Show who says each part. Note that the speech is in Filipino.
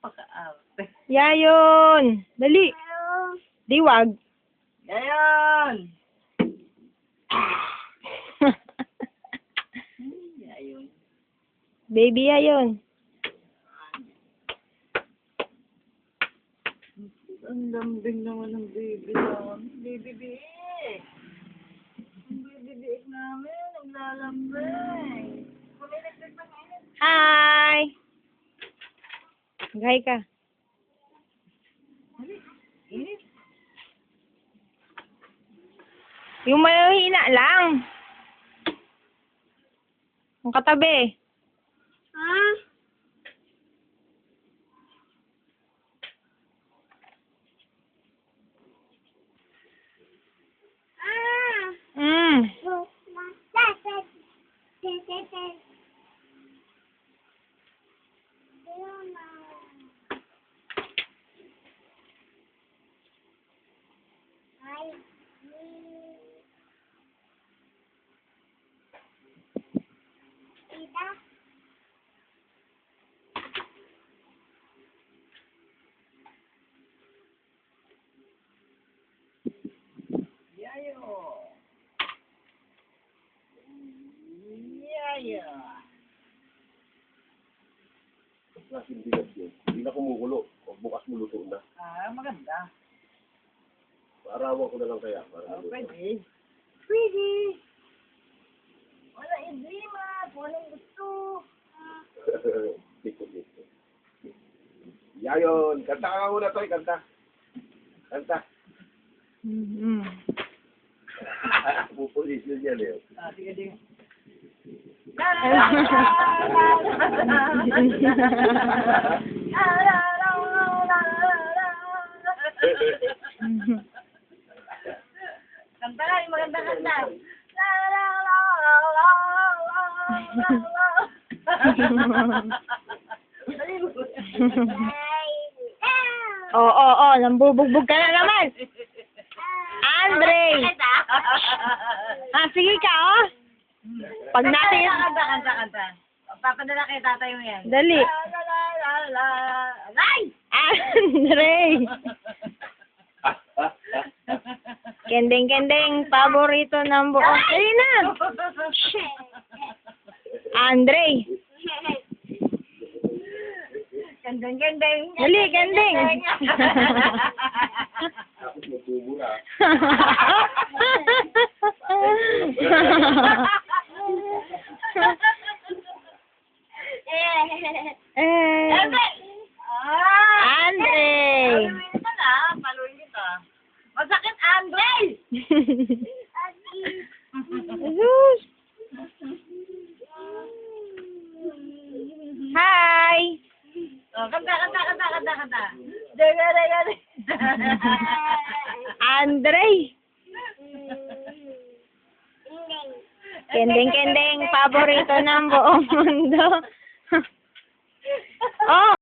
Speaker 1: Paka-arte.
Speaker 2: Yayon! Dali! Diwag!
Speaker 1: Yayon! Yayon.
Speaker 2: Baby Yayon.
Speaker 1: Ang lambing naman ng baby naman. Baby biik. Ang baby biik namin, naglalambing. Kumiligtag pa ngayon.
Speaker 2: Hi! Mag-hi ka.
Speaker 1: Init.
Speaker 2: Yung mahina lang. Ang katabi. Mm.
Speaker 1: Yayo. Yayo.
Speaker 3: Klaseng bigas yun. Hindi na kumukulo. O bukas mo luto na.
Speaker 1: Maganda.
Speaker 3: Arawan ko na lang kaya.
Speaker 1: Pwede. Pwede. Wala edema. Walang gusto.
Speaker 3: Dito. Yayon. Kanta ka muna, Toy. Kanta.
Speaker 2: Mm-hmm.
Speaker 3: Pupulis yun yan eh.
Speaker 1: Sige. Kanta ka, yung maganda kanta.
Speaker 2: Oo, nambubugbog ka na naman. Andre! Sige ka, oh. Pag natin...
Speaker 1: Kanta. Papadala kay tatay mo yan.
Speaker 2: Dali.
Speaker 1: Ay!
Speaker 2: Andre! Kending, paborito ng buong... Dali na! Andre!
Speaker 1: Kending.
Speaker 2: Dali, kending!
Speaker 3: Tapos magtubura.
Speaker 2: Andre!
Speaker 1: Paluin kita. Masakit, Andre!
Speaker 2: Jesus! Hi!
Speaker 1: Oh, kanta. Dega.
Speaker 2: Andre! Kending, paborito ng buong mundo. Oh!